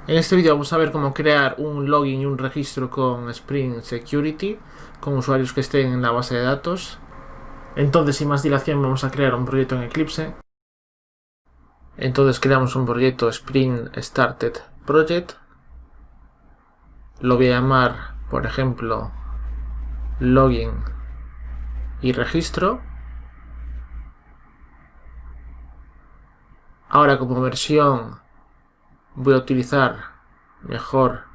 En este vídeo vamos a ver cómo crear un login y un registro con Spring Security con usuarios que estén en la base de datos. Entonces, sin más dilación, vamos a crear un proyecto en Eclipse. Entonces creamos un proyecto Spring Started Project. Lo voy a llamar, por ejemplo, login y registro. Ahora como versión voy a utilizar mejor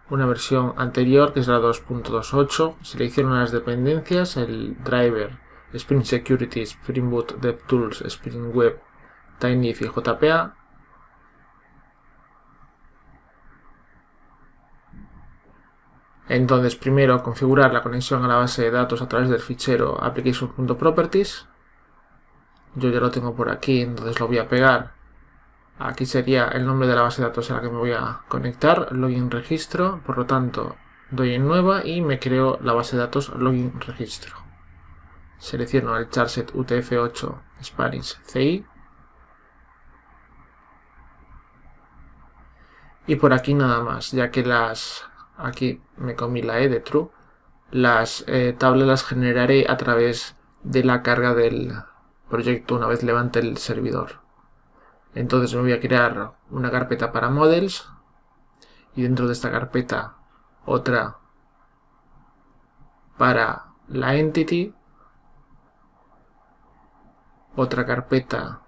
una versión anterior, que es la 2.28. Selecciono las dependencias, el driver, Spring Security, Spring Boot, DevTools, Spring Web, TinyIf y JPA. Entonces, primero configurar la conexión a la base de datos a través del fichero application.properties. Yo ya lo tengo por aquí, entonces lo voy a pegar. Aquí sería el nombre de la base de datos a la que me voy a conectar, login registro, por lo tanto doy en nueva y me creo la base de datos login registro. Selecciono el charset UTF-8 Spanish CI y por aquí nada más, ya que aquí me comí la E de true, las tablas las generaré a través de la carga del proyecto una vez levante el servidor. Entonces me voy a crear una carpeta para models y dentro de esta carpeta otra para la entity, otra carpeta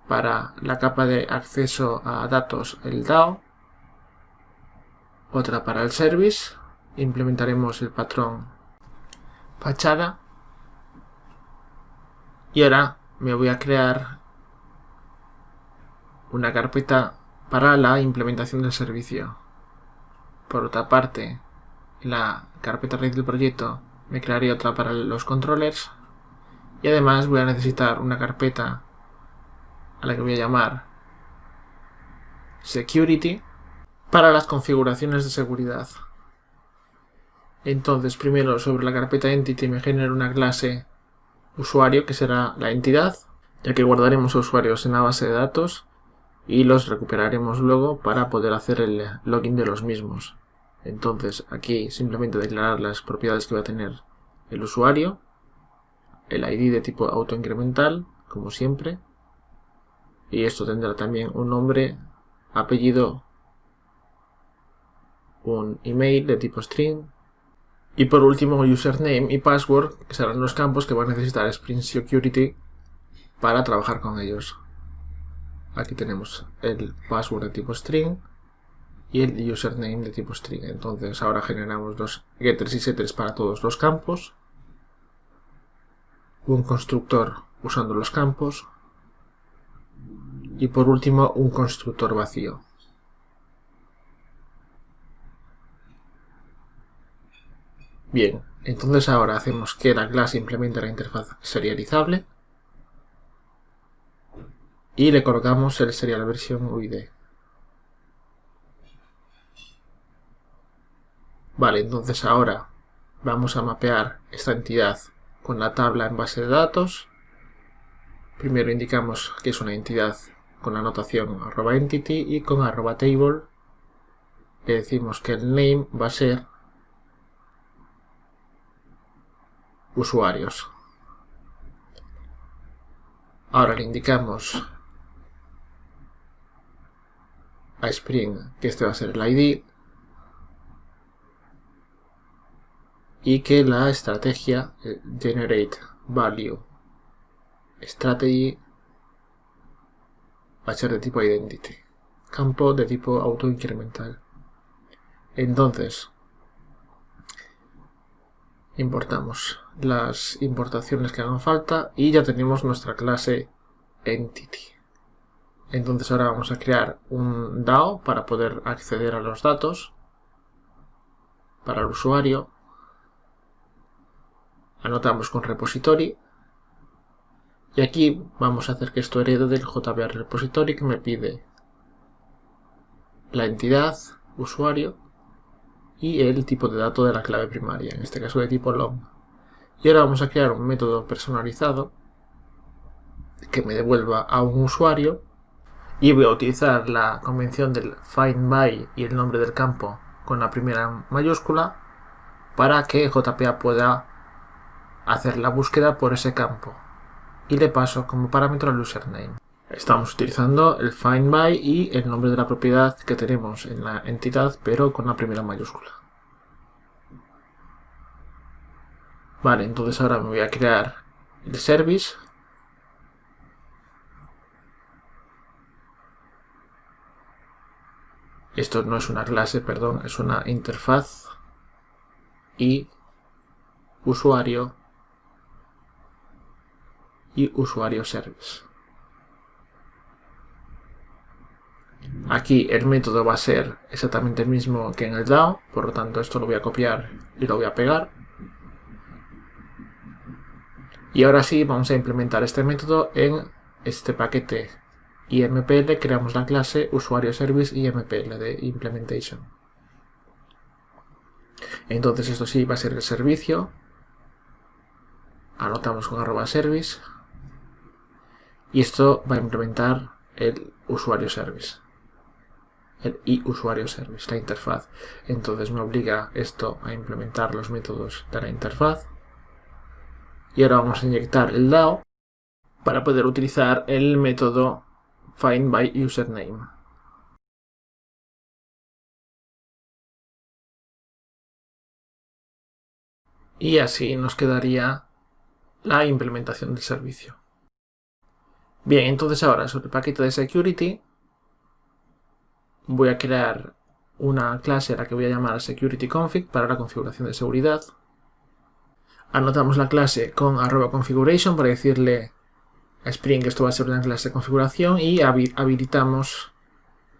para la capa de acceso a datos, el DAO, otra para el service, implementaremos el patrón fachada y ahora me voy a crear una carpeta para la implementación del servicio. Por otra parte, en la carpeta raíz del proyecto me crearé otra para los controllers y además voy a necesitar una carpeta a la que voy a llamar security para las configuraciones de seguridad. Entonces, primero sobre la carpeta entity me genero una clase usuario que será la entidad, ya que guardaremos usuarios en la base de datos y los recuperaremos luego para poder hacer el login de los mismos. Entonces aquí simplemente declarar las propiedades que va a tener el usuario, el ID de tipo autoincremental, como siempre, y esto tendrá también un nombre, apellido, un email de tipo string, y por último username y password, que serán los campos que va a necesitar Spring Security para trabajar con ellos. Aquí tenemos el password de tipo string y el username de tipo string. Entonces ahora generamos los getters y setters para todos los campos, un constructor usando los campos y por último un constructor vacío. Bien, entonces ahora hacemos que la clase implemente la interfaz serializable y le colocamos el serial version UID. Vale, entonces ahora vamos a mapear esta entidad con la tabla en base de datos. Primero indicamos que es una entidad con la notación @entity y con @table le decimos que el name va a ser usuarios. Ahora le indicamos a Spring que este va a ser el ID y que la estrategia generate value strategy va a ser de tipo identity, campo de tipo autoincremental. Entonces importamos las importaciones que hagan falta y ya tenemos nuestra clase entity. Entonces ahora vamos a crear un DAO para poder acceder a los datos para el usuario. Anotamos con repository y aquí vamos a hacer que esto herede del JVA repository que me pide la entidad, usuario y el tipo de dato de la clave primaria, en este caso de tipo long. Y ahora vamos a crear un método personalizado que me devuelva a un usuario Y voy a utilizar la convención del find by y el nombre del campo con la primera mayúscula para que JPA pueda hacer la búsqueda por ese campo. Y le paso como parámetro el username. Estamos utilizando el find by y el nombre de la propiedad que tenemos en la entidad, pero con la primera mayúscula. Vale, entonces ahora me voy a crear el service. Esto no es una clase, perdón, es una interfaz. Y usuario y usuario service. Aquí el método va a ser exactamente el mismo que en el DAO, por lo tanto esto lo voy a copiar y lo voy a pegar. Y ahora sí vamos a implementar este método en este paquete IMPL. Creamos la clase usuario service IMPL de implementation. Entonces esto sí va a ser el servicio. Anotamos con @service. Y esto va a implementar el usuario service. El usuario service, la interfaz. Entonces me obliga esto a implementar los métodos de la interfaz. Y ahora vamos a inyectar el DAO para poder utilizar el método find by username. Y así nos quedaría la implementación del servicio. Bien, entonces ahora sobre el paquete de security voy a crear una clase a la que voy a llamar securityConfig para la configuración de seguridad. Anotamos la clase con @configuration para decirle a Spring que esto va a ser una clase de configuración y habilitamos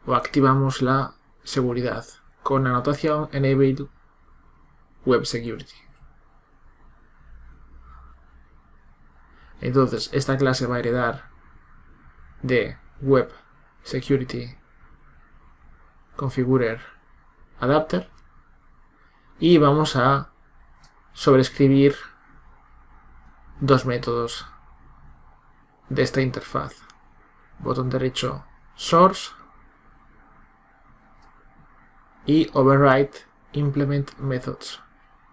o activamos la seguridad con la anotación enable web security. Entonces esta clase va a heredar de web security configurer adapter y vamos a sobreescribir dos métodos de esta interfaz. Botón derecho source y override implement methods.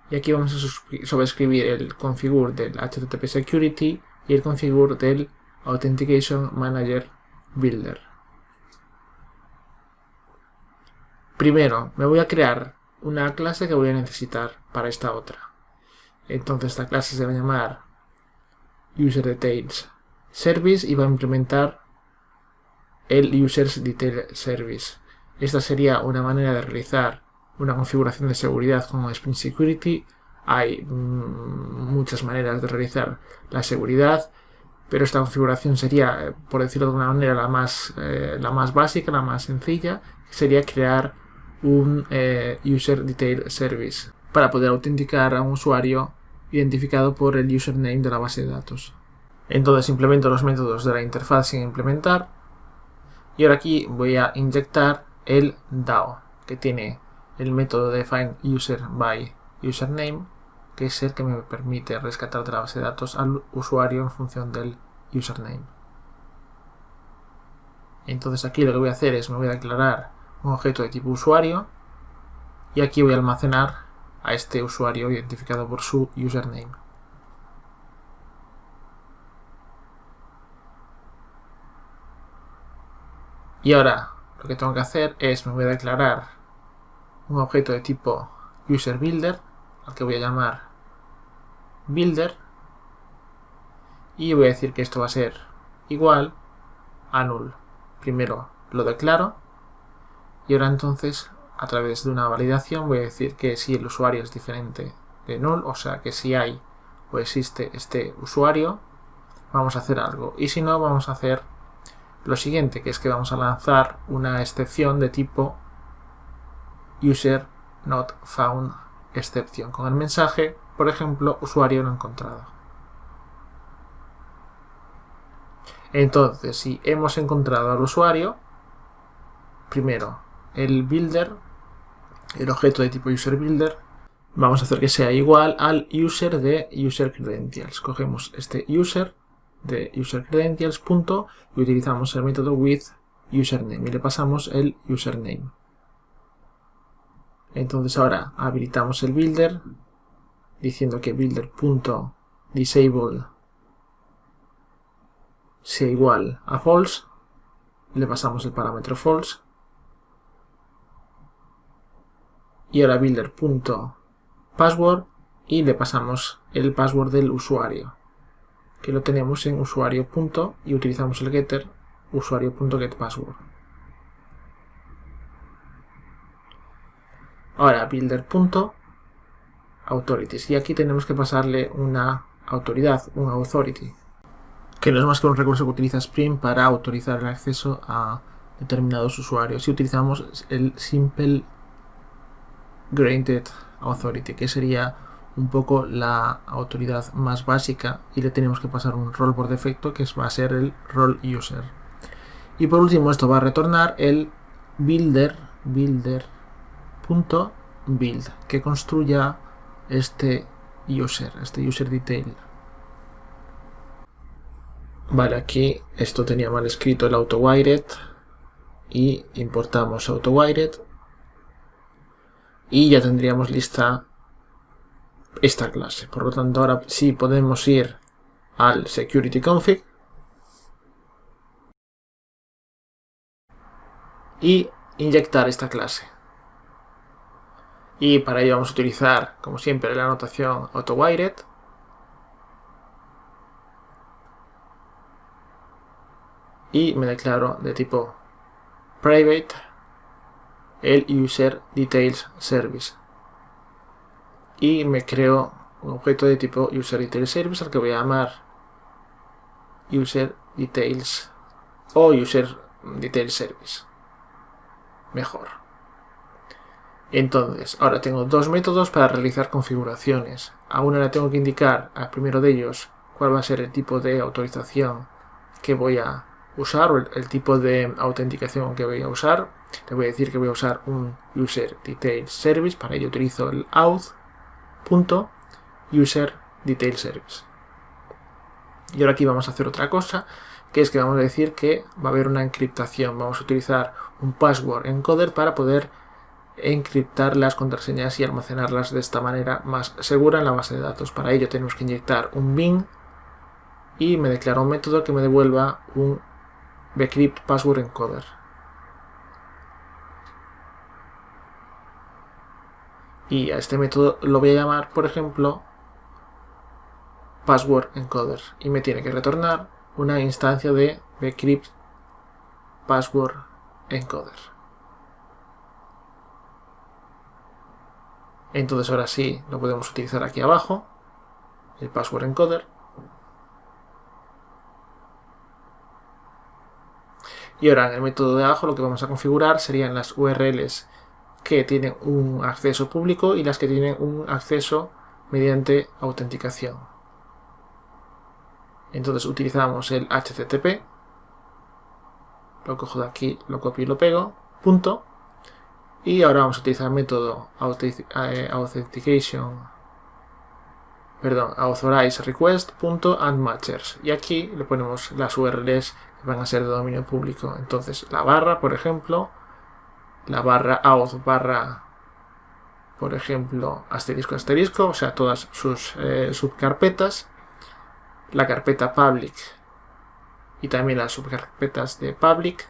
Y aquí vamos a sobreescribir el configure del HTTP security y el configure del authentication manager builder. Primero me voy a crear una clase que voy a necesitar para esta otra. Entonces esta clase se va a llamar UserDetails Service y va a implementar el UserDetails Service. Esta sería una manera de realizar una configuración de seguridad con Spring Security. Hay muchas maneras de realizar la seguridad, pero esta configuración sería, por decirlo de alguna manera, la más básica, la más sencilla, que sería crear un UserDetails Service para poder autenticar a un usuario identificado por el username de la base de datos. Entonces implemento los métodos de la interfaz sin implementar y ahora aquí voy a inyectar el DAO, que tiene el método de find user by username, que es el que me permite rescatar de la base de datos al usuario en función del username. Entonces aquí lo que voy a hacer es me voy a declarar un objeto de tipo usuario y aquí voy a almacenar a este usuario identificado por su username. Y ahora lo que tengo que hacer es me voy a declarar un objeto de tipo userBuilder al que voy a llamar builder y voy a decir que esto va a ser igual a null. Primero lo declaro y ahora entonces a través de una validación voy a decir que si el usuario es diferente de null, o sea que si hay o existe este usuario, vamos a hacer algo, y si no vamos a hacer lo siguiente, que es que vamos a lanzar una excepción de tipo user not found exception con el mensaje, por ejemplo, usuario no encontrado. Entonces, si hemos encontrado al usuario, primero el builder, el objeto de tipo userBuilder, vamos a hacer que sea igual al user de userCredentials. Cogemos este user de userCredentials punto y utilizamos el método with username y le pasamos el username. Entonces ahora habilitamos el builder diciendo que builder.disable sea igual a false. Le pasamos el parámetro false. Y ahora builder.password y le pasamos el password del usuario, que lo tenemos en usuario. Y utilizamos el getter usuario.getPassword. Ahora builder.authorities y aquí tenemos que pasarle una autoridad, un authority, que no es más que un recurso que utiliza Spring para autorizar el acceso a determinados usuarios. Y utilizamos el simple granted authority, que sería un poco la autoridad más básica, y le tenemos que pasar un rol por defecto que va a ser el role user. Y por último esto va a retornar el builder.build que construya este user detail. Vale, aquí esto tenía mal escrito el autowired y importamos autowired y ya tendríamos lista esta clase. Por lo tanto, ahora sí podemos ir al security config y inyectar esta clase. Y para ello vamos a utilizar, como siempre, la anotación autowired. Y me declaro de tipo private el user details service. Y me creo un objeto de tipo user details service al que voy a llamar user details o user details service. Mejor. Entonces, ahora tengo dos métodos para realizar configuraciones. A una le tengo que indicar al primero de ellos cuál va a ser el tipo de autorización que voy a usar o el tipo de autenticación que voy a usar. Le voy a decir que voy a usar un user details service. Para ello utilizo el auth.user details service. Y ahora aquí vamos a hacer otra cosa, que es que vamos a decir que va a haber una encriptación. Vamos a utilizar un password encoder para poder encriptar las contraseñas y almacenarlas de esta manera más segura en la base de datos. Para ello tenemos que inyectar un bin y me declaro un método que me devuelva un bcrypt password encoder. Y a este método lo voy a llamar, por ejemplo, password encoder, y me tiene que retornar una instancia de bcrypt password encoder. Entonces ahora sí lo podemos utilizar aquí abajo, el password encoder. Y ahora en el método de abajo lo que vamos a configurar serían las URLs que tienen un acceso público y las que tienen un acceso mediante autenticación. Entonces utilizamos el HTTP, lo cojo de aquí, lo copio y lo pego, punto. Y ahora vamos a utilizar el método authorize request.addMatchers. Y aquí le ponemos las URLs que van a ser de dominio público. Entonces la barra, por ejemplo, la barra auth barra, por ejemplo, asterisco asterisco, o sea, todas sus subcarpetas, la carpeta public y también las subcarpetas de public.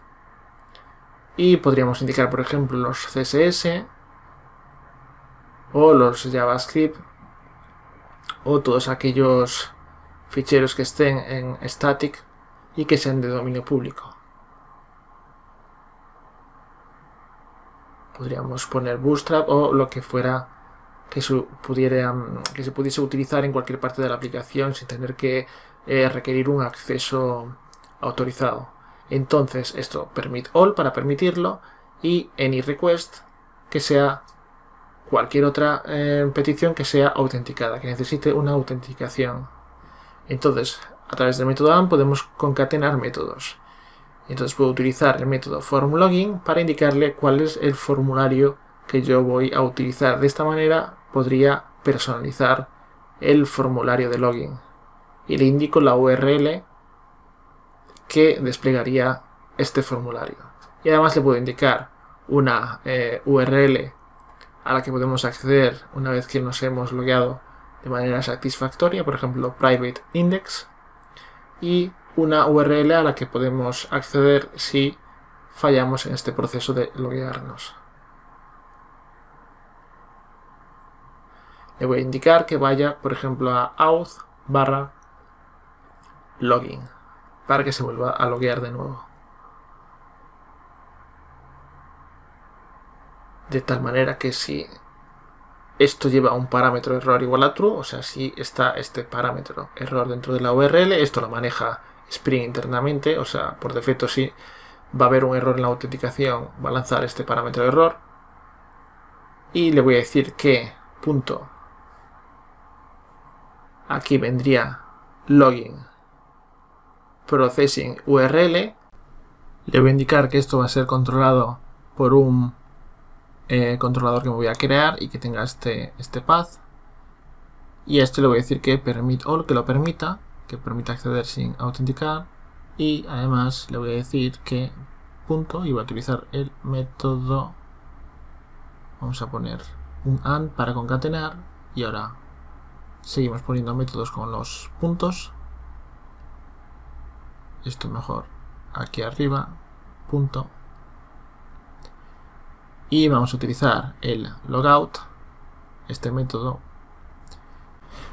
Y podríamos indicar, por ejemplo, los CSS o los JavaScript o todos aquellos ficheros que estén en static y que sean de dominio público. Podríamos poner Bootstrap o lo que fuera que se pudiese utilizar en cualquier parte de la aplicación sin tener que requerir un acceso autorizado. Entonces esto permit all para permitirlo y any request que sea cualquier otra petición que sea autenticada, que necesite una autenticación. Entonces a través del método AND podemos concatenar métodos. Entonces puedo utilizar el método formLogin para indicarle cuál es el formulario que yo voy a utilizar. De esta manera podría personalizar el formulario de login y le indico la URL que desplegaría este formulario. Y además le puedo indicar una URL a la que podemos acceder una vez que nos hemos logueado de manera satisfactoria, por ejemplo private index, y una URL a la que podemos acceder si fallamos en este proceso de loguearnos. Le voy a indicar que vaya, por ejemplo, a auth/login para que se vuelva a loguear de nuevo. De tal manera que si esto lleva un parámetro error igual a true, o sea, si está este parámetro error dentro de la URL, esto lo maneja Spring internamente, o sea, por defecto si va a haber un error en la autenticación, va a lanzar este parámetro error. Y le voy a decir que punto, aquí vendría login processing URL. Le voy a indicar que esto va a ser controlado por un controlador que me voy a crear y que tenga este path. Y a este le voy a decir que permit all, que lo permita, que permita acceder sin autenticar. Y además le voy a decir que punto, y voy a utilizar el método, vamos a poner un and para concatenar, y ahora seguimos poniendo métodos con los puntos. Esto mejor aquí arriba, punto. Y vamos a utilizar el logout, este método.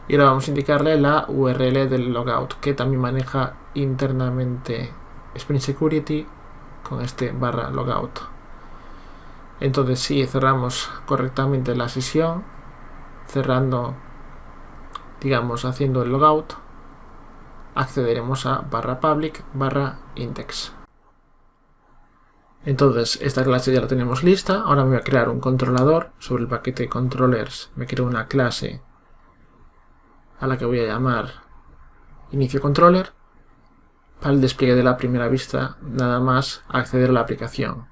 Y ahora vamos a indicarle la URL del logout, que también maneja internamente Spring Security con este /logout. Entonces, si cerramos correctamente la sesión, cerrando, digamos, haciendo el logout, accederemos a /public/index. Entonces, esta clase ya la tenemos lista. Ahora me voy a crear un controlador. Sobre el paquete controllers me creo una clase a la que voy a llamar inicio controller. Para el despliegue de la primera vista, nada más acceder a la aplicación.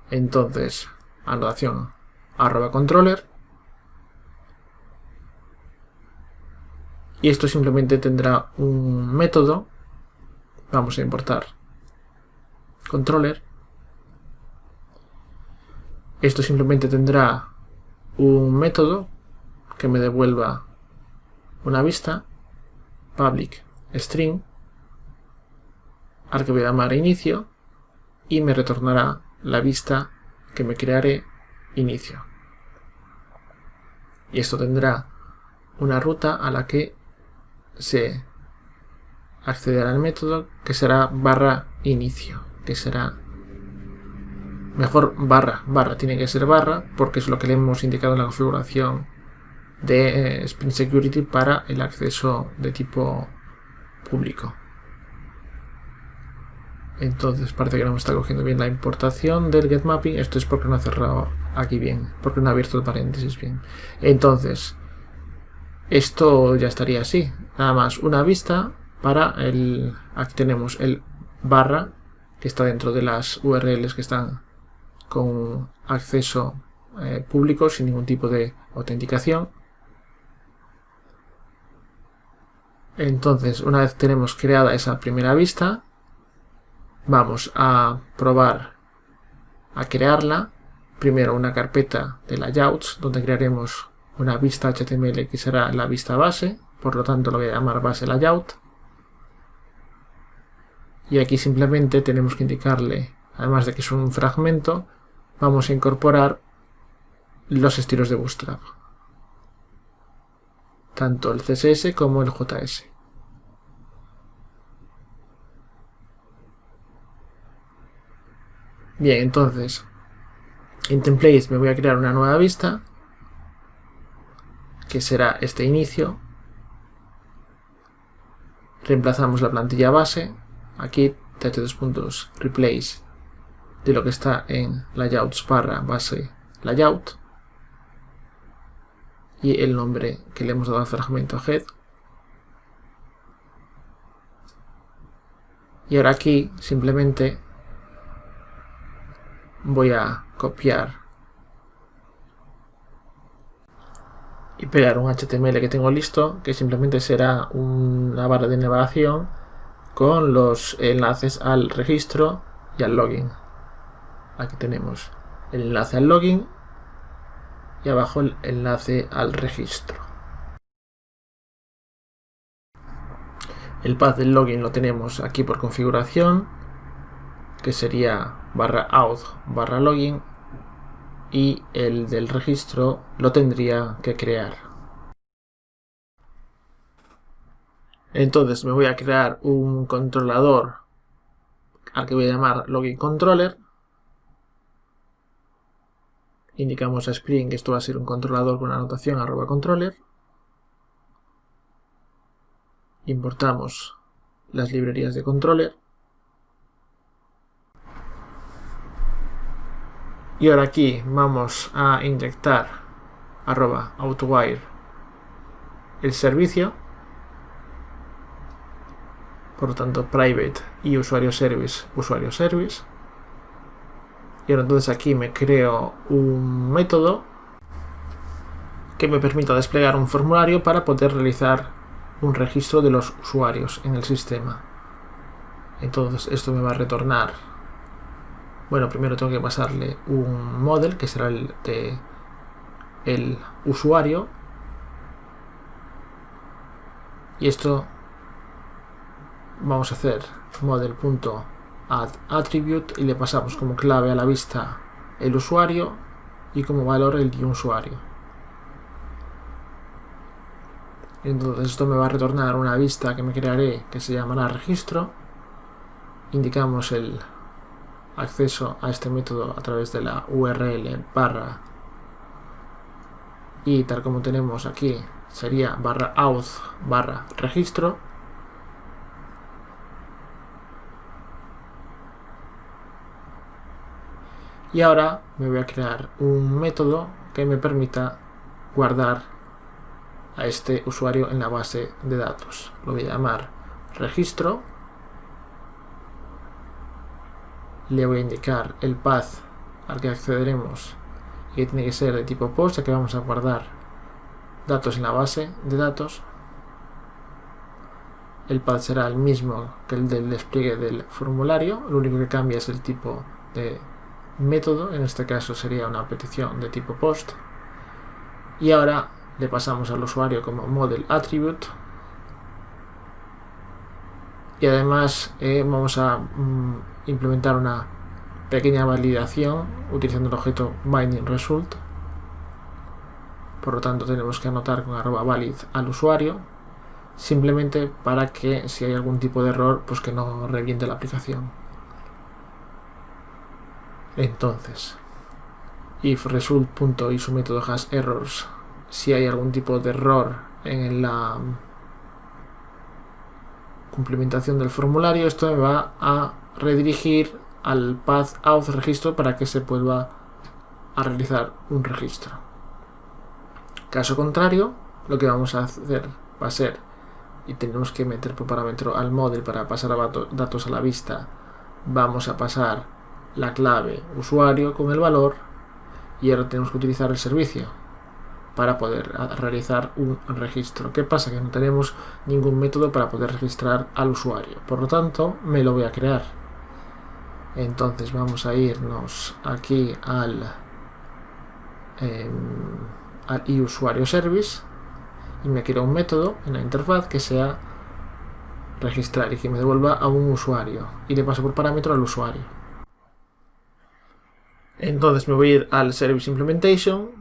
Entonces, anotación @controller. Y esto simplemente tendrá un método. Vamos a importar controller. Esto simplemente tendrá un método que me devuelva una vista, public string, al que voy a llamar inicio, y me retornará la vista que me crearé inicio. Y esto tendrá una ruta a la que se accederá al método, que será /inicio, que será mejor barra, tiene que ser barra, porque es lo que le hemos indicado en la configuración de Spring Security para el acceso de tipo público. Entonces parece que no me está cogiendo bien la importación del getMapping. Esto es porque no ha cerrado aquí bien, porque no ha abierto el paréntesis bien. Entonces, esto ya estaría así. Nada más una vista para el... Aquí tenemos el barra, que está dentro de las URLs que están con acceso público sin ningún tipo de autenticación. Entonces, una vez tenemos creada esa primera vista, vamos a probar a crearla. Primero una carpeta de layouts donde crearemos una vista HTML que será la vista base, por lo tanto lo voy a llamar base layout. Y aquí simplemente tenemos que indicarle, además de que es un fragmento, vamos a incorporar los estilos de Bootstrap, tanto el CSS como el JS. Bien, entonces en templates me voy a crear una nueva vista que será este inicio. Reemplazamos la plantilla base, aquí th2.replace de lo que está en layouts /base layout, y el nombre que le hemos dado al fragmento head. Y ahora aquí simplemente voy a copiar y pegar un HTML que tengo listo, que simplemente será una barra de navegación con los enlaces al registro y al login. Aquí tenemos el enlace al login y abajo el enlace al registro. El path del login lo tenemos aquí por configuración, que sería /auth/login, y el del registro lo tendría que crear. Entonces me voy a crear un controlador al que voy a llamar login controller. Indicamos a Spring que esto va a ser un controlador con anotación @controller. Importamos las librerías de controller. Y ahora aquí vamos a inyectar @autowire el servicio. Por lo tanto, private y usuario service. Y ahora entonces aquí me creo un método que me permita desplegar un formulario para poder realizar un registro de los usuarios en el sistema. Entonces esto me va a retornar, bueno, primero tengo que pasarle un model que será el de el usuario, y esto vamos a hacer model.addAttribute y le pasamos como clave a la vista el usuario y como valor el usuario. Entonces esto me va a retornar una vista que me crearé que se llamará registro. Indicamos el acceso a este método a través de la URL y tal como tenemos aquí sería /auth/registro. Y ahora me voy a crear un método que me permita guardar a este usuario en la base de datos. Lo voy a llamar registro. Le voy a indicar el path al que accederemos y que tiene que ser de tipo post, ya que vamos a guardar datos en la base de datos. El path será el mismo que el del despliegue del formulario, lo único que cambia es el tipo de método, en este caso sería una petición de tipo post. Y ahora le pasamos al usuario como model attribute, y además vamos a implementar una pequeña validación utilizando el objeto bindingResult. Por lo tanto tenemos que anotar con @valid al usuario, simplemente para que si hay algún tipo de error, pues que no reviente la aplicación. Entonces, if result.y su método has errors, si hay algún tipo de error en la cumplimentación del formulario, esto me va a redirigir al path auth registro para que se vuelva a realizar un registro. Caso contrario, lo que vamos a hacer va a ser, y tenemos que meter por parámetro al model para pasar a datos a la vista, vamos a pasar la clave usuario con el valor, y ahora tenemos que utilizar el servicio para poder realizar un registro. ¿Qué pasa? Que no tenemos ningún método para poder registrar al usuario, por lo tanto me lo voy a crear. Entonces vamos a irnos aquí al usuario service y me creo un método en la interfaz que sea registrar y que me devuelva a un usuario, y le paso por parámetro al usuario. Entonces me voy a ir al service implementation.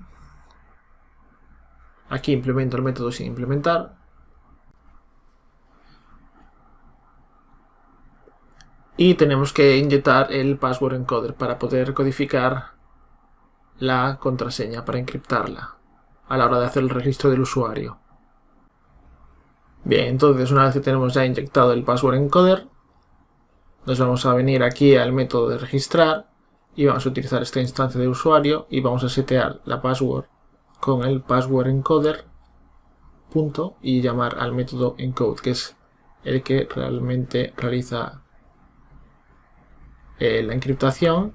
Aquí implemento el método sin implementar. Y tenemos que inyectar el password encoder para poder codificar la contraseña, para encriptarla a la hora de hacer el registro del usuario. Bien, entonces una vez que tenemos ya inyectado el password encoder, nos vamos a venir aquí al método de registrar y vamos a utilizar esta instancia de usuario y vamos a setear la password con el password encoder punto y llamar al método encode, que es el que realmente realiza la encriptación.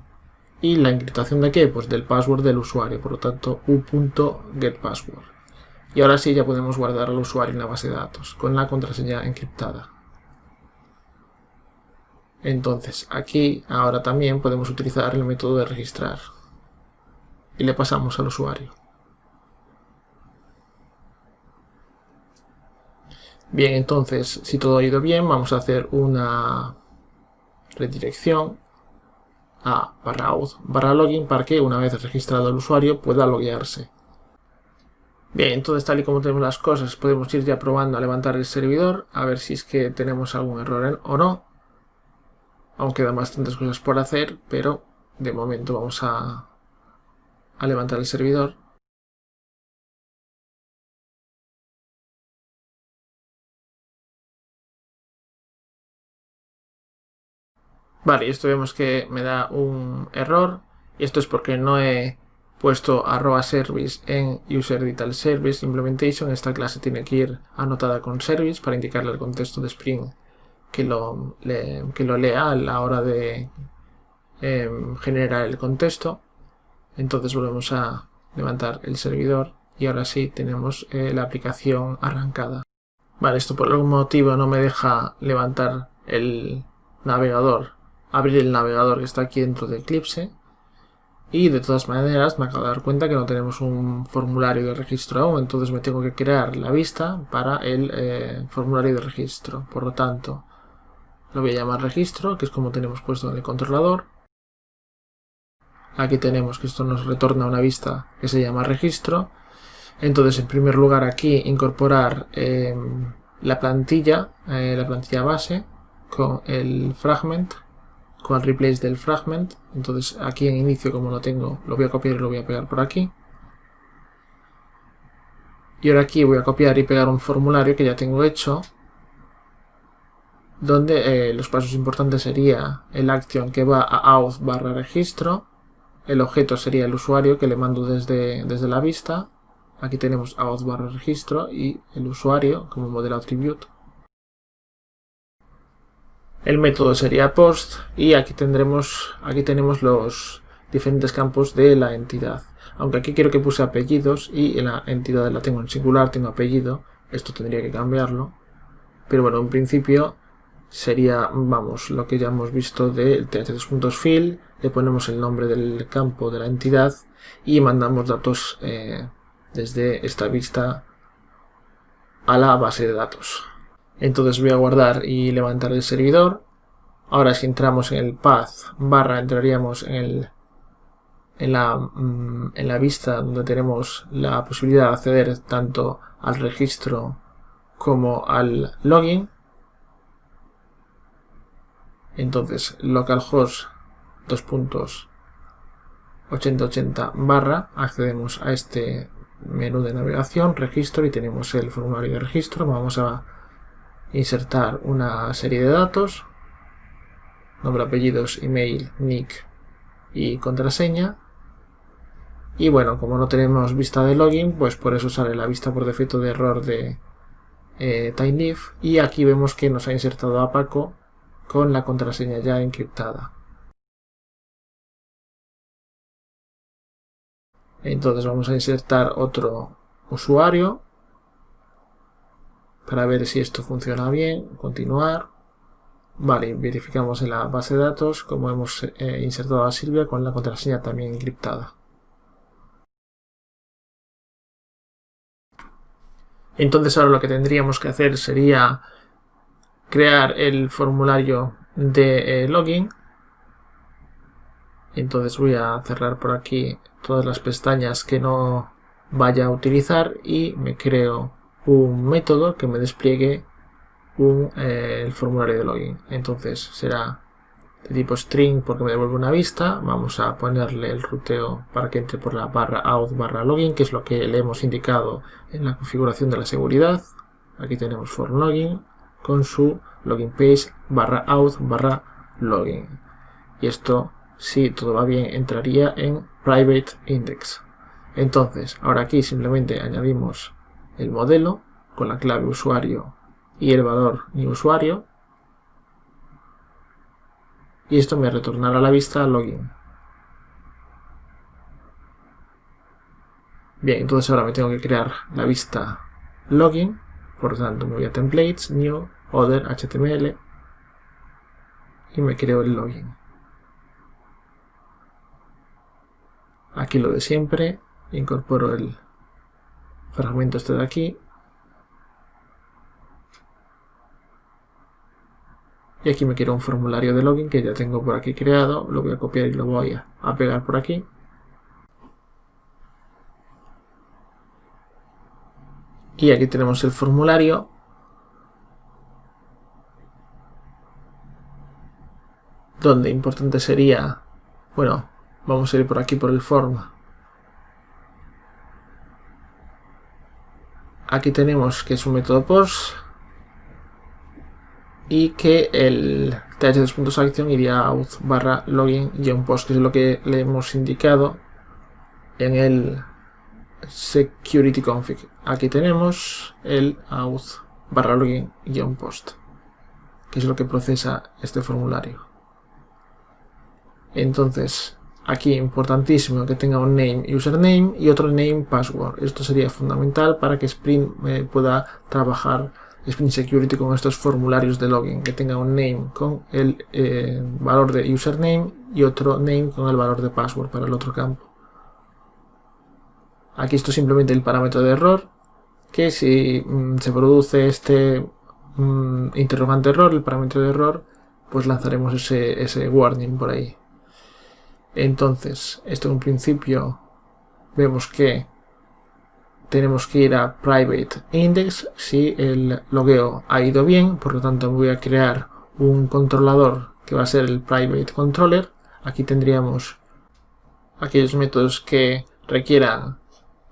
¿Y la encriptación de qué? Pues del password del usuario, por lo tanto u.getPassword. Y ahora sí ya podemos guardar al usuario en la base de datos con la contraseña encriptada. Entonces aquí ahora también podemos utilizar el método de registrar y le pasamos al usuario. Bien, entonces si todo ha ido bien, vamos a hacer una redirección a /auth/login para que una vez registrado el usuario pueda loguearse. Bien, entonces tal y como tenemos las cosas, podemos ir ya probando a levantar el servidor, a ver si es que tenemos algún error o no. Aún quedan bastantes cosas por hacer, pero de momento vamos a levantar el servidor. Vale, y esto vemos que me da un error, y esto es porque no he puesto @service en user_detail_service implementation. Esta clase tiene que ir anotada con service para indicarle al contexto de Spring que lo lea a la hora de generar el contexto. Entonces volvemos a levantar el servidor y ahora sí tenemos la aplicación arrancada. Vale, esto por algún motivo no me deja levantar el navegador, abrir el navegador que está aquí dentro de Eclipse. Y de todas maneras me acabo de dar cuenta que no tenemos un formulario de registro aún, entonces me tengo que crear la vista para el formulario de registro. Por lo tanto, lo voy a llamar registro, que es como tenemos puesto en el controlador. Aquí tenemos que esto nos retorna una vista que se llama registro. Entonces, en primer lugar, aquí incorporar la plantilla base con el fragment, con el replace del fragment. Entonces, aquí en inicio, como lo tengo, lo voy a copiar y lo voy a pegar por aquí. Y ahora aquí voy a copiar y pegar un formulario que ya tengo hecho, donde los pasos importantes sería el action que va a auth/registro. El objeto sería el usuario que le mando desde la vista. Aquí tenemos auth/registro y el usuario como modelo attribute. El método sería post y aquí tenemos los diferentes campos de la entidad. Aunque aquí quiero que puse apellidos y en la entidad la tengo en singular, tengo apellido. Esto tendría que cambiarlo. Pero bueno, en principio sería, vamos, lo que ya hemos visto del th2.fill, le ponemos el nombre del campo de la entidad y mandamos datos desde esta vista a la base de datos. Entonces voy a guardar y levantar el servidor. Ahora si entramos en el path entraríamos en la vista donde tenemos la posibilidad de acceder tanto al registro como al login. Entonces localhost 2.8080 accedemos a este menú de navegación, registro, y tenemos el formulario de registro. Vamos a insertar una serie de datos, nombre, apellidos, email, nick y contraseña. Y bueno, como no tenemos vista de login, pues por eso sale la vista por defecto de error de TinyLeaf. Y aquí vemos que nos ha insertado a Paco con la contraseña ya encriptada. Entonces vamos a insertar otro usuario para ver si esto funciona bien. Continuar. Vale, verificamos en la base de datos como hemos insertado a Silvia con la contraseña también encriptada. Entonces ahora lo que tendríamos que hacer sería crear el formulario de login. Entonces voy a cerrar por aquí todas las pestañas que no vaya a utilizar y me creo un método que me despliegue el formulario de login. Entonces será de tipo string porque me devuelve una vista. Vamos a ponerle el ruteo para que entre por la /auth/login, que es lo que le hemos indicado en la configuración de la seguridad. Aquí tenemos for login con su login page /auth/login. Y esto, si todo va bien, entraría en private index. Entonces, ahora aquí simplemente añadimos el modelo con la clave usuario y el valor new usuario. Y esto me retornará a la vista login. Bien, entonces ahora me tengo que crear la vista login. Por lo tanto, me voy a templates, new, other, html. y me creo el login. Aquí lo de siempre, incorporo el fragmento este de aquí. Y aquí me quiero un formulario de login que ya tengo por aquí creado. Lo voy a copiar y lo voy a pegar por aquí. Y aquí tenemos el formulario. Donde importante sería, bueno, vamos a ir por aquí por el form. Aquí tenemos que es un método post y que el th2.action iría a auth barra login-post, que es lo que le hemos indicado en el security config. Aquí tenemos el auth barra login-post, que es lo que procesa este formulario. Entonces, aquí importantísimo que tenga un name username y otro name password. Esto sería fundamental para que Spring pueda trabajar Spring Security con estos formularios de login, que tenga un name con el valor de username y otro name con el valor de password para el otro campo. Aquí esto es simplemente el parámetro de error, que si se produce este interrogante error, el parámetro de error, pues lanzaremos ese warning por ahí. Entonces, esto en un principio vemos que tenemos que ir a private index si el logueo ha ido bien, por lo tanto voy a crear un controlador que va a ser el private controller. Aquí tendríamos aquellos métodos que requieran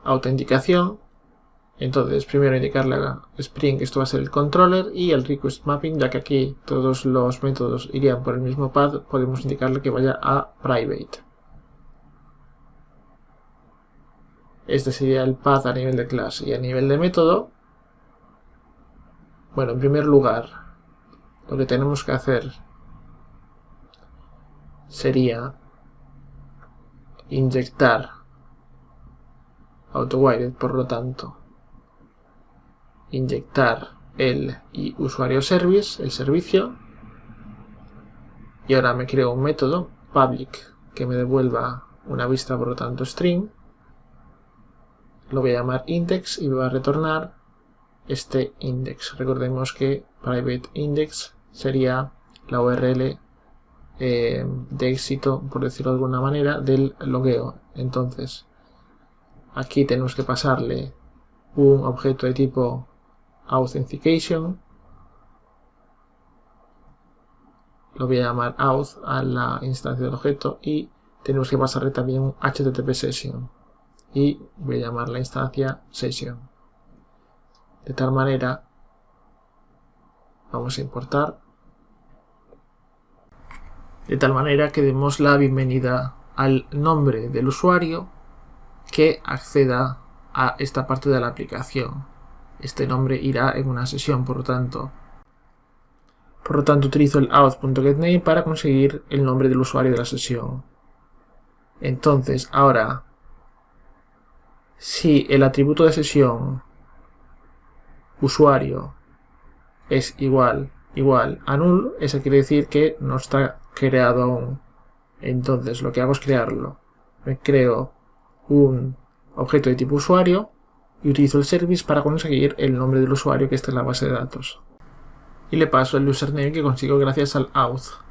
autenticación. Entonces primero indicarle a Spring que esto va a ser el controller y el request mapping, ya que aquí todos los métodos irían por el mismo path, podemos indicarle que vaya a private. Este sería el path a nivel de clase y a nivel de método. Bueno, en primer lugar, lo que tenemos que hacer sería inyectar AutoWired, por lo tanto, inyectar el usuario service, el servicio, y ahora me creo un método public que me devuelva una vista, por lo tanto string. Lo voy a llamar index y me va a retornar este index. Recordemos que private index sería la URL de éxito, por decirlo de alguna manera, del logueo. Entonces, aquí tenemos que pasarle un objeto de tipo authentication. Lo voy a llamar auth a la instancia del objeto y tenemos que pasarle también un http session. Y voy a llamar la instancia session. De tal manera, vamos a importar. De tal manera que demos la bienvenida al nombre del usuario que acceda a esta parte de la aplicación. Este nombre irá en una sesión, por lo tanto utilizo el auth.getName para conseguir el nombre del usuario de la sesión. Entonces, ahora, si el atributo de sesión usuario es igual a null, eso quiere decir que no está creado aún. Entonces, lo que hago es crearlo. Me creo un objeto de tipo usuario y utilizo el service para conseguir el nombre del usuario que está en la base de datos. Y le paso el username que consigo gracias al auth.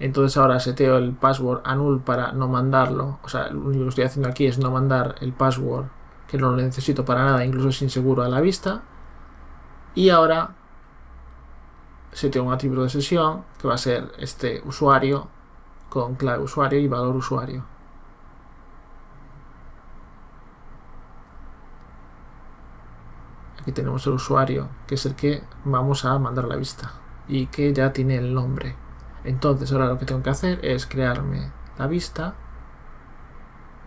Entonces ahora seteo el password a null para no mandarlo. O sea, lo único que estoy haciendo aquí es no mandar el password, que no lo necesito para nada, incluso es inseguro a la vista. Y ahora seteo un atributo de sesión que va a ser este usuario con clave usuario y valor usuario. Aquí tenemos el usuario, que es el que vamos a mandar a la vista y que ya tiene el nombre. Entonces ahora lo que tengo que hacer es crearme la vista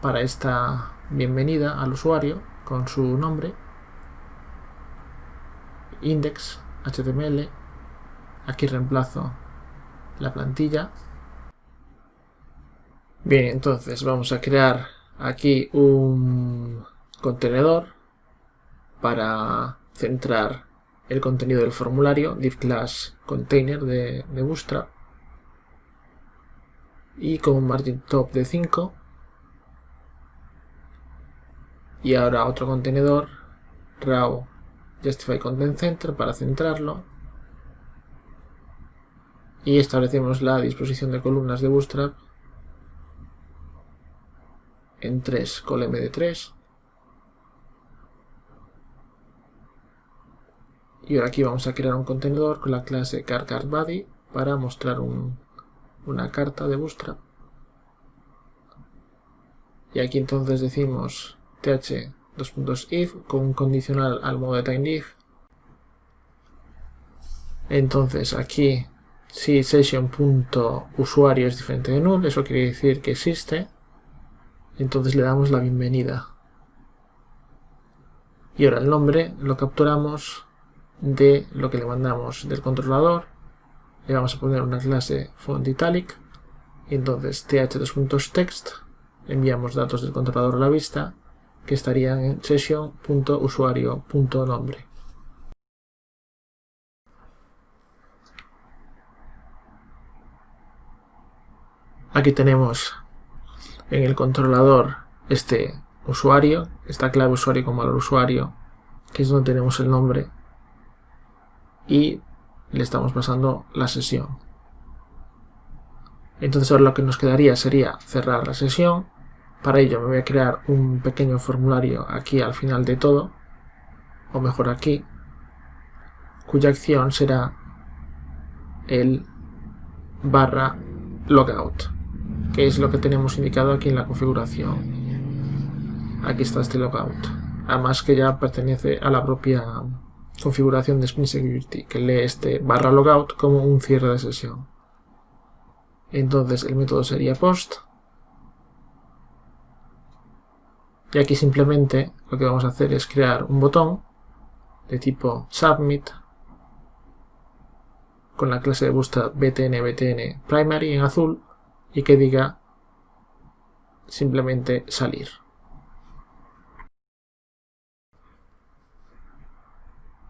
para esta bienvenida al usuario con su nombre, index HTML. Aquí reemplazo la plantilla. Bien, entonces vamos a crear aquí un contenedor para centrar el contenido del formulario, div class container de Bootstrap. y con un margin top de 5. Y ahora otro contenedor, raw justify content center, para centrarlo. Y establecemos la disposición de columnas de Bootstrap en 3 colm de 3. Y ahora aquí vamos a crear un contenedor con la clase carCardBody para mostrar una carta de Bootstrap. Y aquí entonces decimos th2.if con un condicional al modo de timeIf. Entonces aquí, si session.usuario es diferente de null, eso quiere decir que existe. Entonces le damos la bienvenida. Y ahora el nombre lo capturamos de lo que le mandamos del controlador. Le vamos a poner una clase fontItalic. Y entonces th2.text enviamos datos del controlador a la vista, que estarían en session.usuario.nombre. Aquí tenemos en el controlador este usuario, esta clave usuario con valor usuario, que es donde tenemos el nombre, y le estamos pasando la sesión. Entonces ahora lo que nos quedaría sería cerrar la sesión. Para ello me voy a crear un pequeño formulario aquí al final de todo, o mejor aquí, cuya acción será el /logout, que es lo que tenemos indicado aquí en la configuración. Aquí está este logout, además que ya pertenece a la propia configuración de Spring Security, que lee este /logout como un cierre de sesión. Entonces el método sería post, y aquí simplemente lo que vamos a hacer es crear un botón de tipo submit con la clase de Bootstrap btn primary en azul y que diga simplemente salir.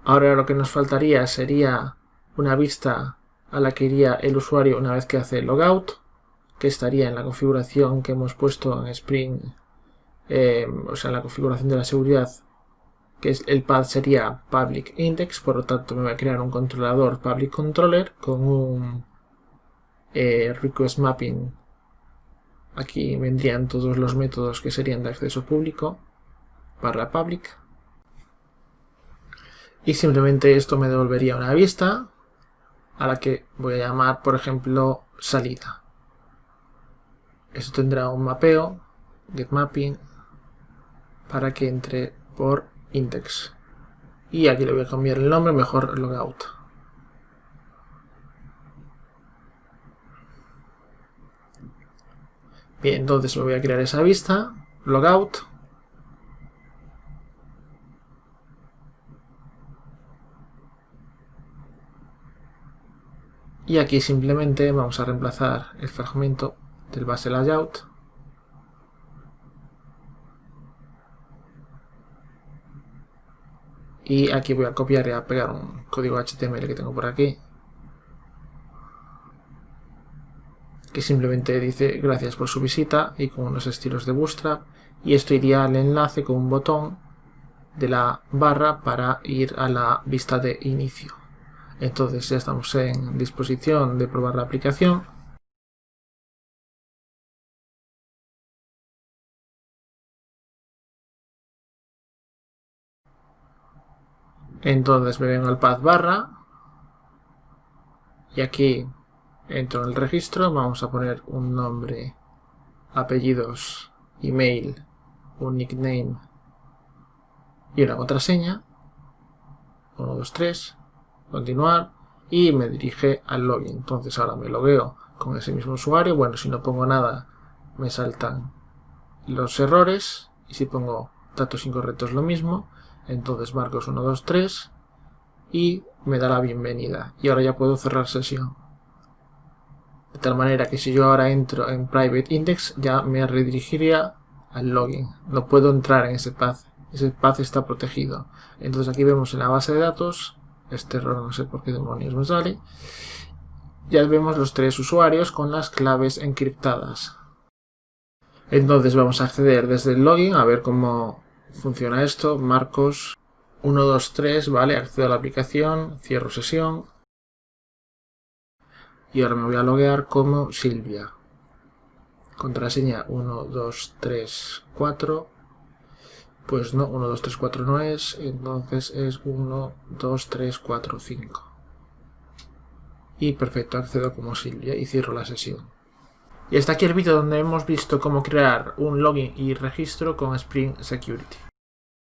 Ahora lo que nos faltaría sería una vista a la que iría el usuario una vez que hace el logout, que estaría en la configuración que hemos puesto en Spring, o sea, en la configuración de la seguridad, que es el path sería public index. Por lo tanto me voy a crear un controlador public controller con un request mapping. Aquí vendrían todos los métodos que serían de acceso público /public, y simplemente esto me devolvería una vista a la que voy a llamar, por ejemplo, salida. Esto tendrá un mapeo getMapping para que entre por index, y aquí le voy a cambiar el nombre, mejor logout. Bien, entonces me voy a crear esa vista logout, y aquí simplemente vamos a reemplazar el fragmento del base layout y aquí voy a copiar y a pegar un código HTML que tengo por aquí, que simplemente dice gracias por su visita y con unos estilos de Bootstrap, y esto iría al enlace con un botón de la barra para ir a la vista de inicio. Entonces ya estamos en disposición de probar la aplicación. Entonces me vengo al path barra y aquí entro en el registro. Vamos a poner un nombre, apellidos, email, un nickname y una contraseña. 1, 2, 3, continuar, y me dirige al login. Entonces ahora me logueo con ese mismo usuario. Bueno, si no pongo nada me saltan los errores, y si pongo datos incorrectos lo mismo. Entonces Marcos 1, 2, 3 y me da la bienvenida, y ahora ya puedo cerrar sesión, de tal manera que si yo ahora entro en private index ya me redirigiría al login. No puedo entrar en ese path está protegido. Entonces aquí vemos en la base de datos este error, no sé por qué demonios me sale, Ya vemos los 3 usuarios con las claves encriptadas. Entonces vamos a acceder desde el login a ver cómo funciona esto. Marcos 123, vale, accedo a la aplicación, cierro sesión. Y ahora me voy a loguear como Silvia. Contraseña 1234. Pues no, 1234 no es, entonces es 12345. Y perfecto, accedo como Silvia y cierro la sesión. Y hasta aquí el vídeo donde hemos visto cómo crear un login y registro con Spring Security.